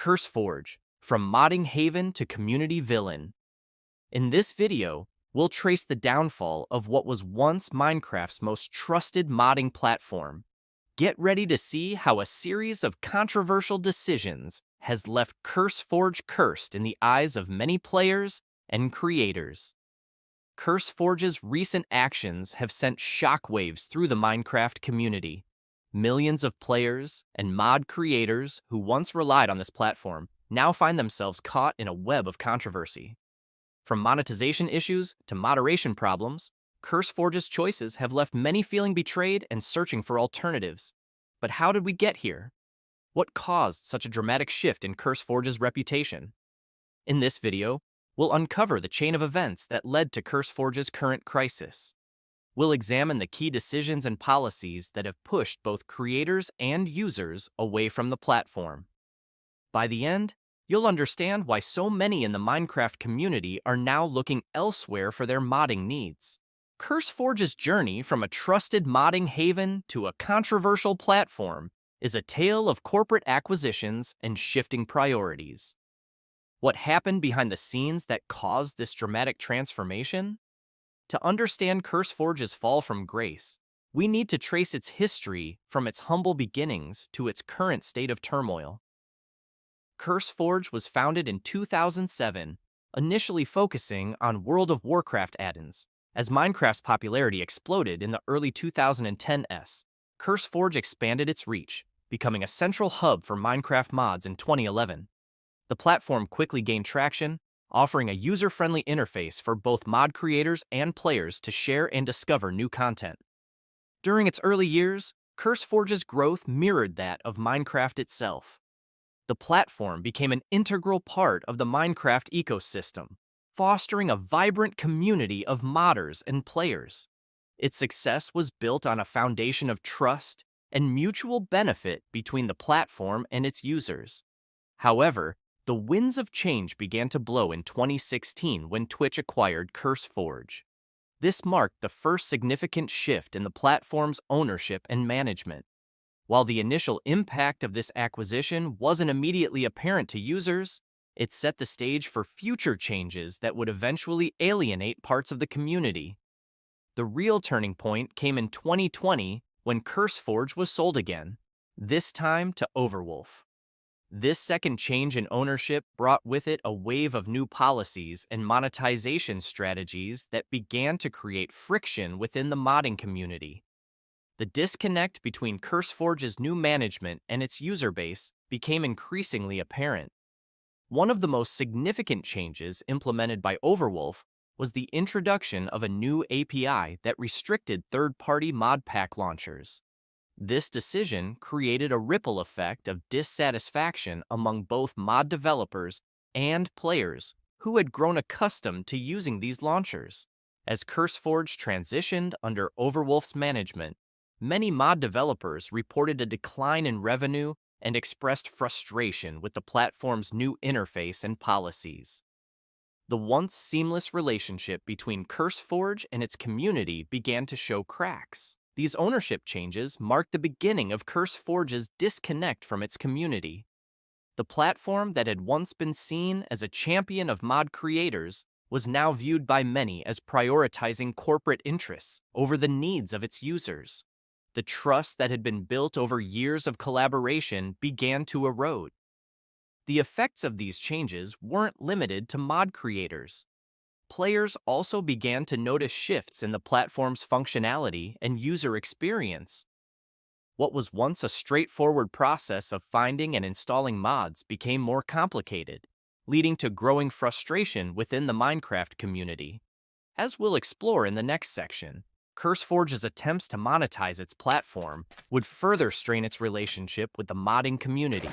CurseForge, from modding haven to community villain. In this video, we'll trace the downfall of what was once Minecraft's most trusted modding platform. Get ready to see how a series of controversial decisions has left CurseForge cursed in the eyes of many players and creators. CurseForge's recent actions have sent shockwaves through the Minecraft community. Millions of players and mod creators who once relied on this platform now find themselves caught in a web of controversy. From monetization issues to moderation problems, CurseForge's choices have left many feeling betrayed and searching for alternatives. But how did we get here? What caused such a dramatic shift in CurseForge's reputation? In this video, we'll uncover the chain of events that led to CurseForge's current crisis. We'll examine the key decisions and policies that have pushed both creators and users away from the platform. By the end, you'll understand why so many in the Minecraft community are now looking elsewhere for their modding needs. CurseForge's journey from a trusted modding haven to a controversial platform is a tale of corporate acquisitions and shifting priorities. What happened behind the scenes that caused this dramatic transformation? To understand CurseForge's fall from grace, we need to trace its history from its humble beginnings to its current state of turmoil. CurseForge was founded in 2007, initially focusing on World of Warcraft add-ins. As Minecraft's popularity exploded in the early 2010s, CurseForge expanded its reach, becoming a central hub for Minecraft mods in 2011. The platform quickly gained traction, offering a user-friendly interface for both mod creators and players to share and discover new content. During its early years, CurseForge's growth mirrored that of Minecraft itself. The platform became an integral part of the Minecraft ecosystem, fostering a vibrant community of modders and players. Its success was built on a foundation of trust and mutual benefit between the platform and its users. However, the winds of change began to blow in 2016 when Twitch acquired CurseForge. This marked the first significant shift in the platform's ownership and management. While the initial impact of this acquisition wasn't immediately apparent to users, it set the stage for future changes that would eventually alienate parts of the community. The real turning point came in 2020 when CurseForge was sold again, this time to Overwolf. This second change in ownership brought with it a wave of new policies and monetization strategies that began to create friction within the modding community. The disconnect between CurseForge's new management and its user base became increasingly apparent. One of the most significant changes implemented by Overwolf was the introduction of a new API that restricted third-party mod pack launchers. This decision created a ripple effect of dissatisfaction among both mod developers and players who had grown accustomed to using these launchers. As CurseForge transitioned under Overwolf's management, many mod developers reported a decline in revenue and expressed frustration with the platform's new interface and policies. The once seamless relationship between CurseForge and its community began to show cracks. These ownership changes marked the beginning of CurseForge's disconnect from its community. The platform that had once been seen as a champion of mod creators was now viewed by many as prioritizing corporate interests over the needs of its users. The trust that had been built over years of collaboration began to erode. The effects of these changes weren't limited to mod creators. Players also began to notice shifts in the platform's functionality and user experience. What was once a straightforward process of finding and installing mods became more complicated, leading to growing frustration within the Minecraft community. As we'll explore in the next section, CurseForge's attempts to monetize its platform would further strain its relationship with the modding community.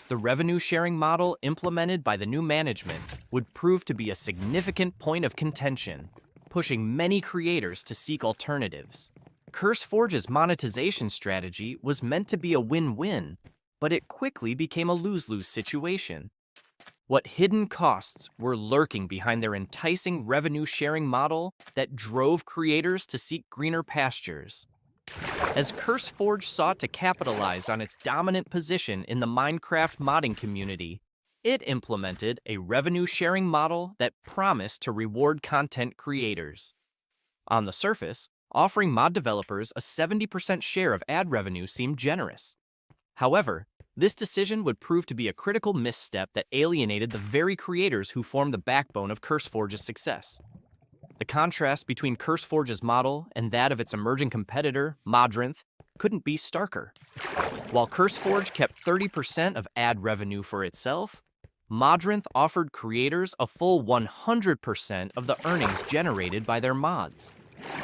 The revenue-sharing model implemented by the new management would prove to be a significant point of contention, pushing many creators to seek alternatives. CurseForge's monetization strategy was meant to be a win-win, but it quickly became a lose-lose situation. What hidden costs were lurking behind their enticing revenue-sharing model that drove creators to seek greener pastures? As CurseForge sought to capitalize on its dominant position in the Minecraft modding community, it implemented a revenue-sharing model that promised to reward content creators. On the surface, offering mod developers a 70% share of ad revenue seemed generous. However, this decision would prove to be a critical misstep that alienated the very creators who formed the backbone of CurseForge's success. The contrast between CurseForge's model and that of its emerging competitor, Modrinth, couldn't be starker. While CurseForge kept 30% of ad revenue for itself, Modrinth offered creators a full 100% of the earnings generated by their mods.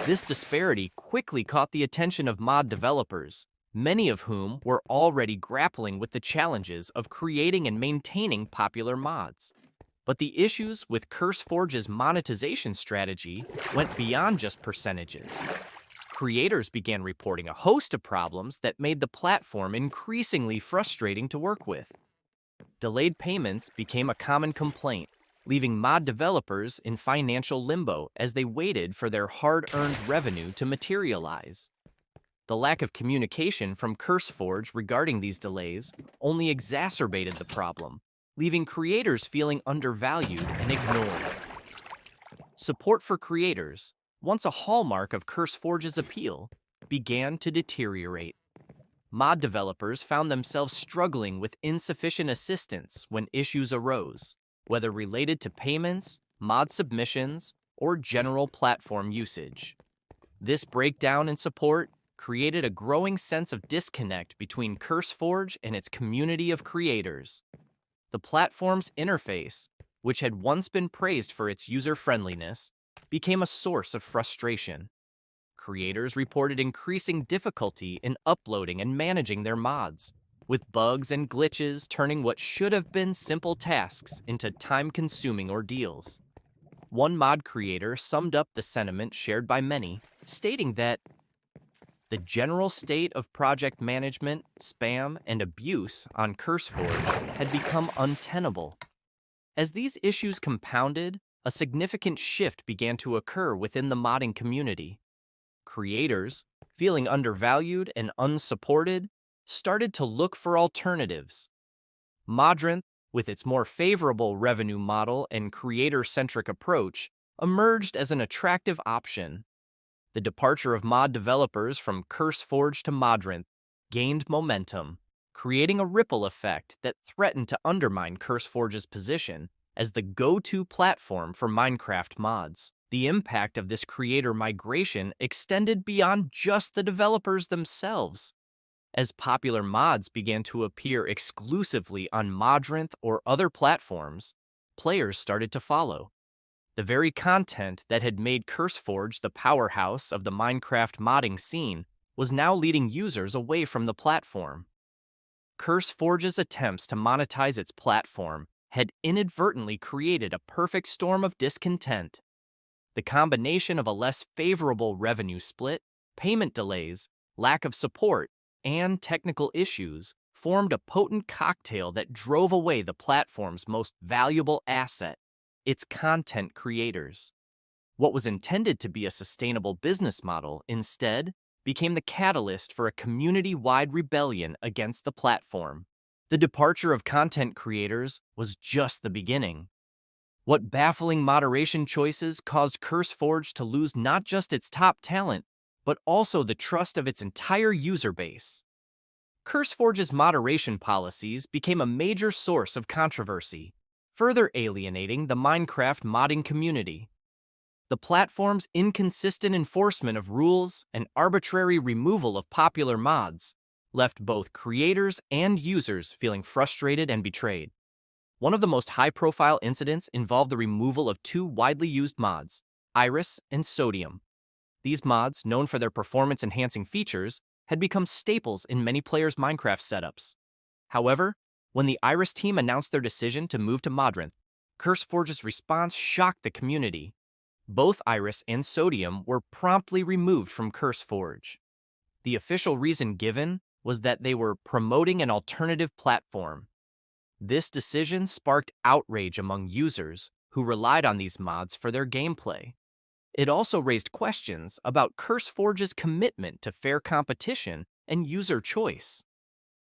This disparity quickly caught the attention of mod developers, many of whom were already grappling with the challenges of creating and maintaining popular mods. But the issues with CurseForge's monetization strategy went beyond just percentages. Creators began reporting a host of problems that made the platform increasingly frustrating to work with. Delayed payments became a common complaint, leaving mod developers in financial limbo as they waited for their hard-earned revenue to materialize. The lack of communication from CurseForge regarding these delays only exacerbated the problem, leaving creators feeling undervalued and ignored. Support for creators, once a hallmark of CurseForge's appeal, began to deteriorate. Mod developers found themselves struggling with insufficient assistance when issues arose, whether related to payments, mod submissions, or general platform usage. This breakdown in support created a growing sense of disconnect between CurseForge and its community of creators. The platform's interface, which had once been praised for its user-friendliness, became a source of frustration. Creators reported increasing difficulty in uploading and managing their mods, with bugs and glitches turning what should have been simple tasks into time-consuming ordeals. One mod creator summed up the sentiment shared by many, stating that the general state of project management, spam, and abuse on CurseForge had become untenable. As these issues compounded, a significant shift began to occur within the modding community. Creators, feeling undervalued and unsupported, started to look for alternatives. Modrinth, with its more favorable revenue model and creator-centric approach, emerged as an attractive option. The departure of mod developers from CurseForge to Modrinth gained momentum, creating a ripple effect that threatened to undermine CurseForge's position as the go-to platform for Minecraft mods. The impact of this creator migration extended beyond just the developers themselves. As popular mods began to appear exclusively on Modrinth or other platforms, players started to follow. The very content that had made CurseForge the powerhouse of the Minecraft modding scene was now leading users away from the platform. CurseForge's attempts to monetize its platform had inadvertently created a perfect storm of discontent. The combination of a less favorable revenue split, payment delays, lack of support, and technical issues formed a potent cocktail that drove away the platform's most valuable asset, its content creators. What was intended to be a sustainable business model, instead, became the catalyst for a community-wide rebellion against the platform. The departure of content creators was just the beginning. What baffling moderation choices caused CurseForge to lose not just its top talent, but also the trust of its entire user base. CurseForge's moderation policies became a major source of controversy, further alienating the Minecraft modding community. The platform's inconsistent enforcement of rules and arbitrary removal of popular mods left both creators and users feeling frustrated and betrayed. One of the most high-profile incidents involved the removal of two widely used mods, Iris and Sodium. These mods, known for their performance-enhancing features, had become staples in many players' Minecraft setups. However, when the Iris team announced their decision to move to Modrinth, CurseForge's response shocked the community. Both Iris and Sodium were promptly removed from CurseForge. The official reason given was that they were promoting an alternative platform. This decision sparked outrage among users who relied on these mods for their gameplay. It also raised questions about CurseForge's commitment to fair competition and user choice.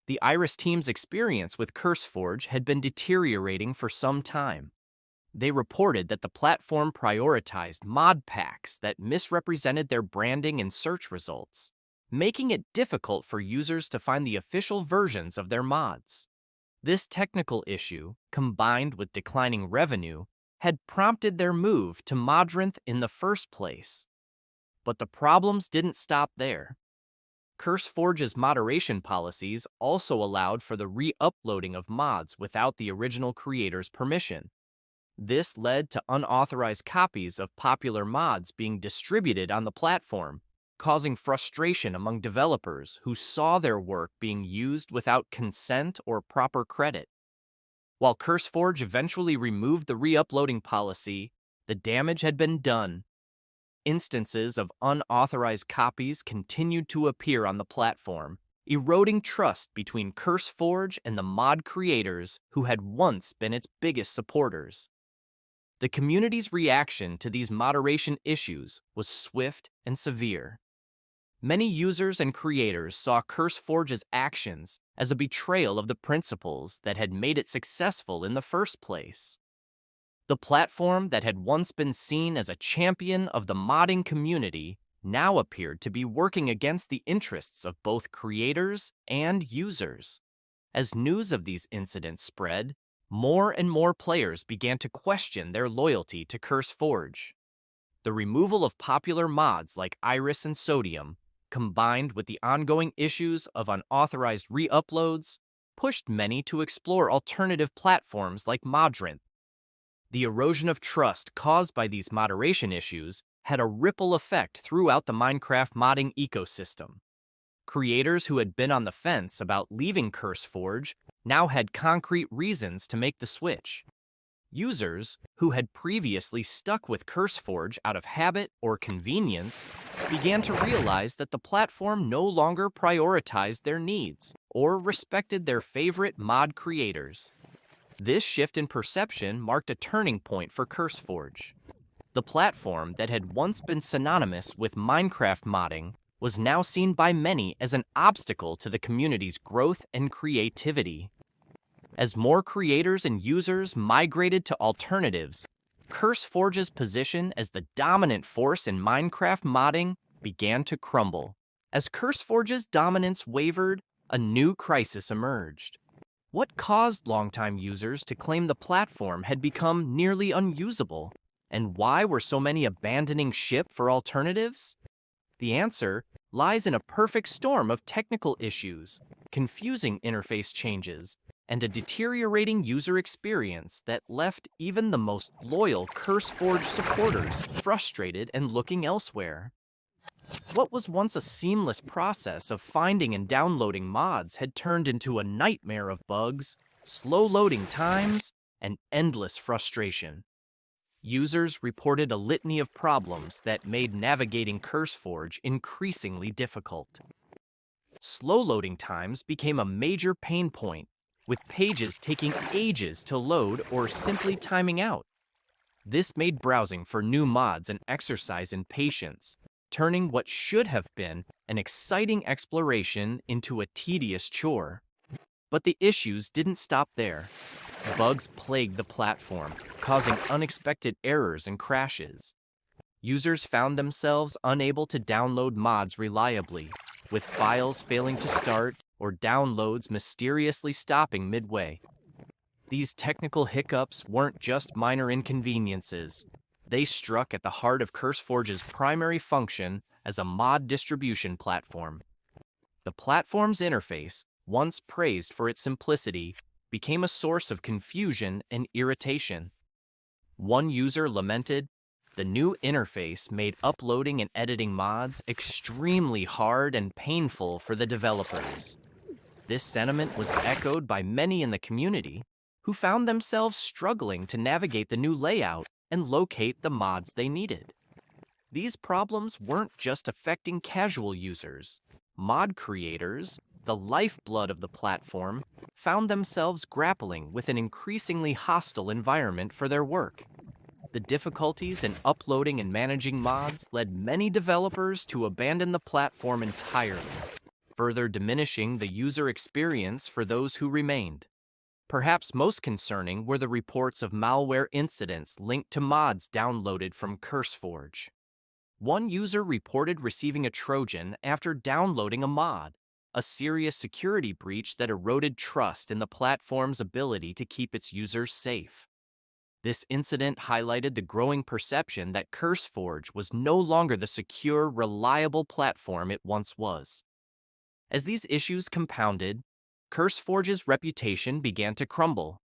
The Iris team's experience with CurseForge had been deteriorating for some time. They reported that the platform prioritized mod packs that misrepresented their branding and search results, making it difficult for users to find the official versions of their mods. This technical issue, combined with declining revenue, had prompted their move to Modrinth in the first place. But the problems didn't stop there. CurseForge's moderation policies also allowed for the re-uploading of mods without the original creator's permission. This led to unauthorized copies of popular mods being distributed on the platform, causing frustration among developers who saw their work being used without consent or proper credit. While CurseForge eventually removed the re-uploading policy, the damage had been done. Instances of unauthorized copies continued to appear on the platform, eroding trust between CurseForge and the mod creators who had once been its biggest supporters. The community's reaction to these moderation issues was swift and severe. Many users and creators saw CurseForge's actions as a betrayal of the principles that had made it successful in the first place. The platform that had once been seen as a champion of the modding community now appeared to be working against the interests of both creators and users. As news of these incidents spread, more and more players began to question their loyalty to CurseForge. The removal of popular mods like Iris and Sodium, combined with the ongoing issues of unauthorized re-uploads, pushed many to explore alternative platforms like Modrinth. The erosion of trust caused by these moderation issues had a ripple effect throughout the Minecraft modding ecosystem. Creators who had been on the fence about leaving CurseForge now had concrete reasons to make the switch. Users who had previously stuck with CurseForge out of habit or convenience began to realize that the platform no longer prioritized their needs or respected their favorite mod creators. This shift in perception marked a turning point for CurseForge. The platform that had once been synonymous with Minecraft modding was now seen by many as an obstacle to the community's growth and creativity. As more creators and users migrated to alternatives, CurseForge's position as the dominant force in Minecraft modding began to crumble. As CurseForge's dominance wavered, a new crisis emerged. What caused longtime users to claim the platform had become nearly unusable? And why were so many abandoning ship for alternatives? The answer lies in a perfect storm of technical issues, confusing interface changes, and a deteriorating user experience that left even the most loyal CurseForge supporters frustrated and looking elsewhere. What was once a seamless process of finding and downloading mods had turned into a nightmare of bugs, slow loading times, and endless frustration. Users reported a litany of problems that made navigating CurseForge increasingly difficult. Slow loading times became a major pain point, with pages taking ages to load or simply timing out. This made browsing for new mods an exercise in patience, turning what should have been an exciting exploration into a tedious chore. But the issues didn't stop there. Bugs plagued the platform, causing unexpected errors and crashes. Users found themselves unable to download mods reliably, with files failing to start or downloads mysteriously stopping midway. These technical hiccups weren't just minor inconveniences. They struck at the heart of CurseForge's primary function as a mod distribution platform. The platform's interface, once praised for its simplicity, became a source of confusion and irritation. One user lamented, "The new interface made uploading and editing mods extremely hard and painful for the developers." This sentiment was echoed by many in the community, who found themselves struggling to navigate the new layout and locate the mods they needed. These problems weren't just affecting casual users. Mod creators, the lifeblood of the platform, found themselves grappling with an increasingly hostile environment for their work. The difficulties in uploading and managing mods led many developers to abandon the platform entirely, further diminishing the user experience for those who remained. Perhaps most concerning were the reports of malware incidents linked to mods downloaded from CurseForge. One user reported receiving a Trojan after downloading a mod, a serious security breach that eroded trust in the platform's ability to keep its users safe. This incident highlighted the growing perception that CurseForge was no longer the secure, reliable platform it once was. As these issues compounded, CurseForge's reputation began to crumble.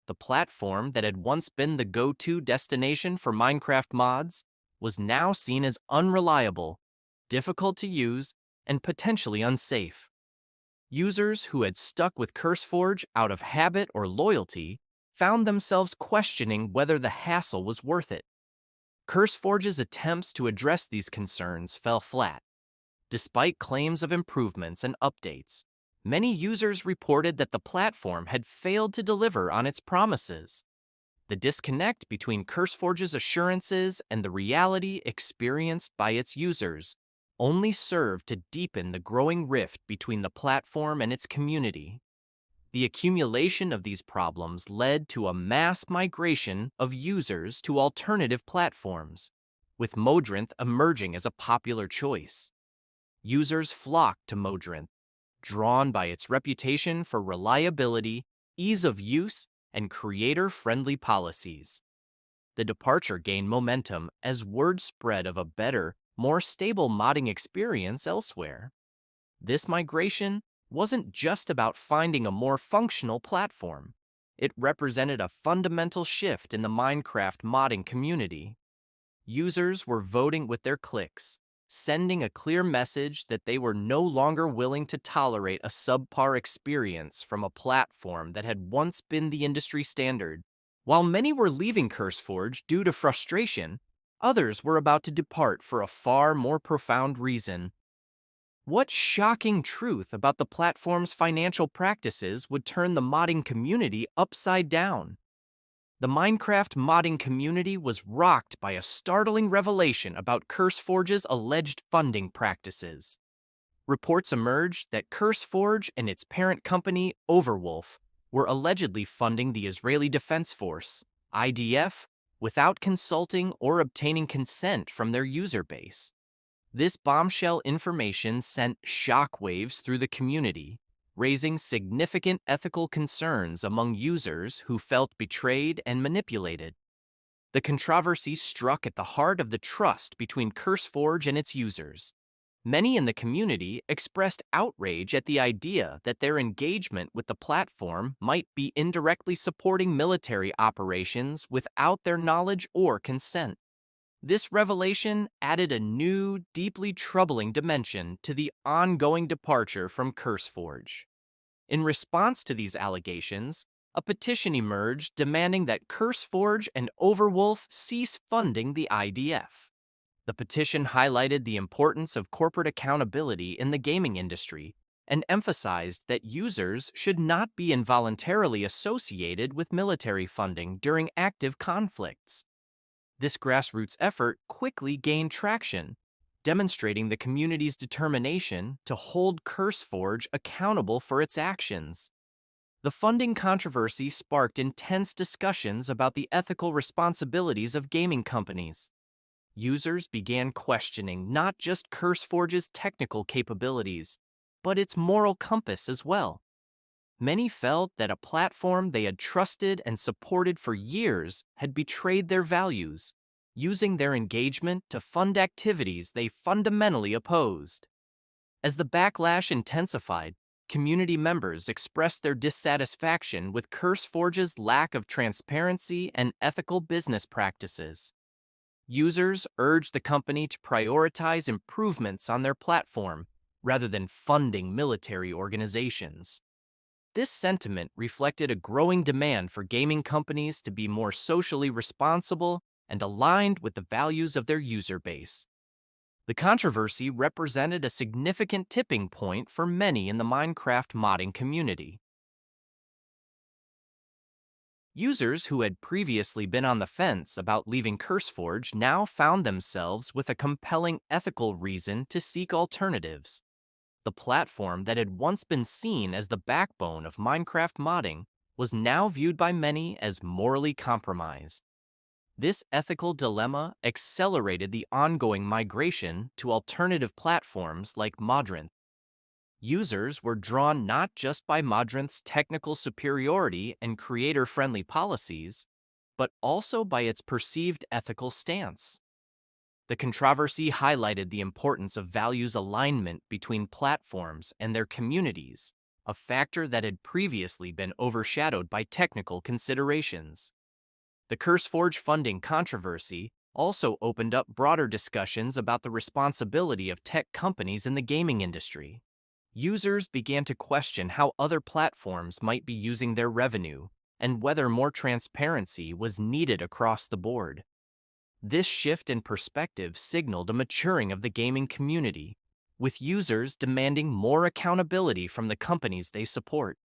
The platform that had once been the go-to destination for Minecraft mods was now seen as unreliable, difficult to use, and potentially unsafe. Users who had stuck with CurseForge out of habit or loyalty found themselves questioning whether the hassle was worth it. CurseForge's attempts to address these concerns fell flat. Despite claims of improvements and updates, many users reported that the platform had failed to deliver on its promises. The disconnect between CurseForge's assurances and the reality experienced by its users only served to deepen the growing rift between the platform and its community. The accumulation of these problems led to a mass migration of users to alternative platforms, with Modrinth emerging as a popular choice. Users flocked to Modrinth, drawn by its reputation for reliability, ease of use, and creator-friendly policies. The departure gained momentum as word spread of a better, more stable modding experience elsewhere. This migration wasn't just about finding a more functional platform. It represented a fundamental shift in the Minecraft modding community. Users were voting with their clicks, sending a clear message that they were no longer willing to tolerate a subpar experience from a platform that had once been the industry standard. While many were leaving CurseForge due to frustration, others were about to depart for a far more profound reason. What shocking truth about the platform's financial practices would turn the modding community upside down? The Minecraft modding community was rocked by a startling revelation about CurseForge's alleged funding practices. Reports emerged that CurseForge and its parent company, Overwolf, were allegedly funding the Israeli Defense Force, IDF, without consulting or obtaining consent from their user base. This bombshell information sent shockwaves through the community, raising significant ethical concerns among users who felt betrayed and manipulated. The controversy struck at the heart of the trust between CurseForge and its users. Many in the community expressed outrage at the idea that their engagement with the platform might be indirectly supporting military operations without their knowledge or consent. This revelation added a new, deeply troubling dimension to the ongoing departure from CurseForge. In response to these allegations, a petition emerged demanding that CurseForge and Overwolf cease funding the IDF. The petition highlighted the importance of corporate accountability in the gaming industry and emphasized that users should not be involuntarily associated with military funding during active conflicts. This grassroots effort quickly gained traction, demonstrating the community's determination to hold CurseForge accountable for its actions. The funding controversy sparked intense discussions about the ethical responsibilities of gaming companies. Users began questioning not just CurseForge's technical capabilities, but its moral compass as well. Many felt that a platform they had trusted and supported for years had betrayed their values, using their engagement to fund activities they fundamentally opposed. As the backlash intensified, community members expressed their dissatisfaction with CurseForge's lack of transparency and ethical business practices. Users urged the company to prioritize improvements on their platform rather than funding military organizations. This sentiment reflected a growing demand for gaming companies to be more socially responsible and aligned with the values of their user base. The controversy represented a significant tipping point for many in the Minecraft modding community. Users who had previously been on the fence about leaving CurseForge now found themselves with a compelling ethical reason to seek alternatives. The platform that had once been seen as the backbone of Minecraft modding was now viewed by many as morally compromised. This ethical dilemma accelerated the ongoing migration to alternative platforms like Modrinth. Users were drawn not just by Modrinth's technical superiority and creator-friendly policies, but also by its perceived ethical stance. The controversy highlighted the importance of values alignment between platforms and their communities, a factor that had previously been overshadowed by technical considerations. The CurseForge funding controversy also opened up broader discussions about the responsibility of tech companies in the gaming industry. Users began to question how other platforms might be using their revenue and whether more transparency was needed across the board. This shift in perspective signaled a maturing of the gaming community, with users demanding more accountability from the companies they support.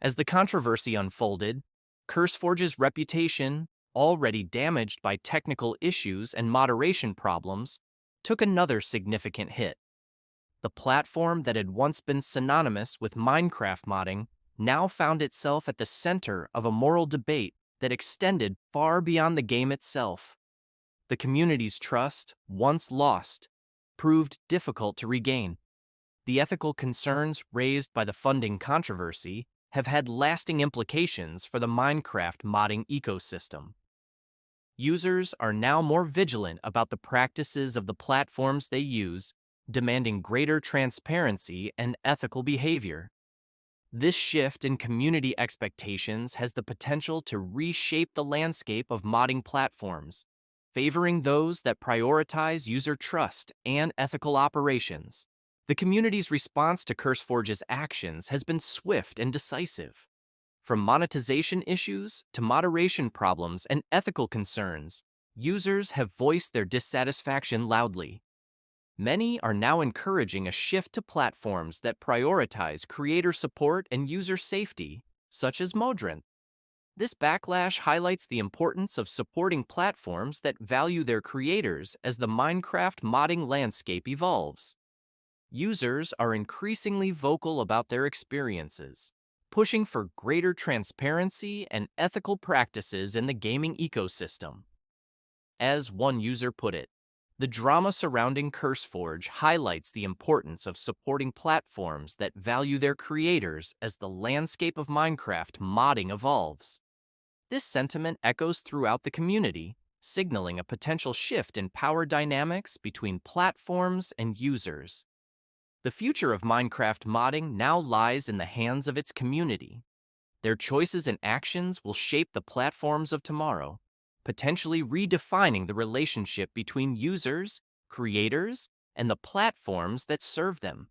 As the controversy unfolded, CurseForge's reputation, already damaged by technical issues and moderation problems, took another significant hit. The platform that had once been synonymous with Minecraft modding now found itself at the center of a moral debate that extended far beyond the game itself. The community's trust, once lost, proved difficult to regain. The ethical concerns raised by the funding controversy have had lasting implications for the Minecraft modding ecosystem. Users are now more vigilant about the practices of the platforms they use, demanding greater transparency and ethical behavior. This shift in community expectations has the potential to reshape the landscape of modding platforms, favoring those that prioritize user trust and ethical operations. The community's response to CurseForge's actions has been swift and decisive. From monetization issues to moderation problems and ethical concerns, users have voiced their dissatisfaction loudly. Many are now encouraging a shift to platforms that prioritize creator support and user safety, such as Modrinth. This backlash highlights the importance of supporting platforms that value their creators as the Minecraft modding landscape evolves. Users are increasingly vocal about their experiences, pushing for greater transparency and ethical practices in the gaming ecosystem. As one user put it, the drama surrounding CurseForge highlights the importance of supporting platforms that value their creators as the landscape of Minecraft modding evolves. This sentiment echoes throughout the community, signaling a potential shift in power dynamics between platforms and users. The future of Minecraft modding now lies in the hands of its community. Their choices and actions will shape the platforms of tomorrow, potentially redefining the relationship between users, creators, and the platforms that serve them.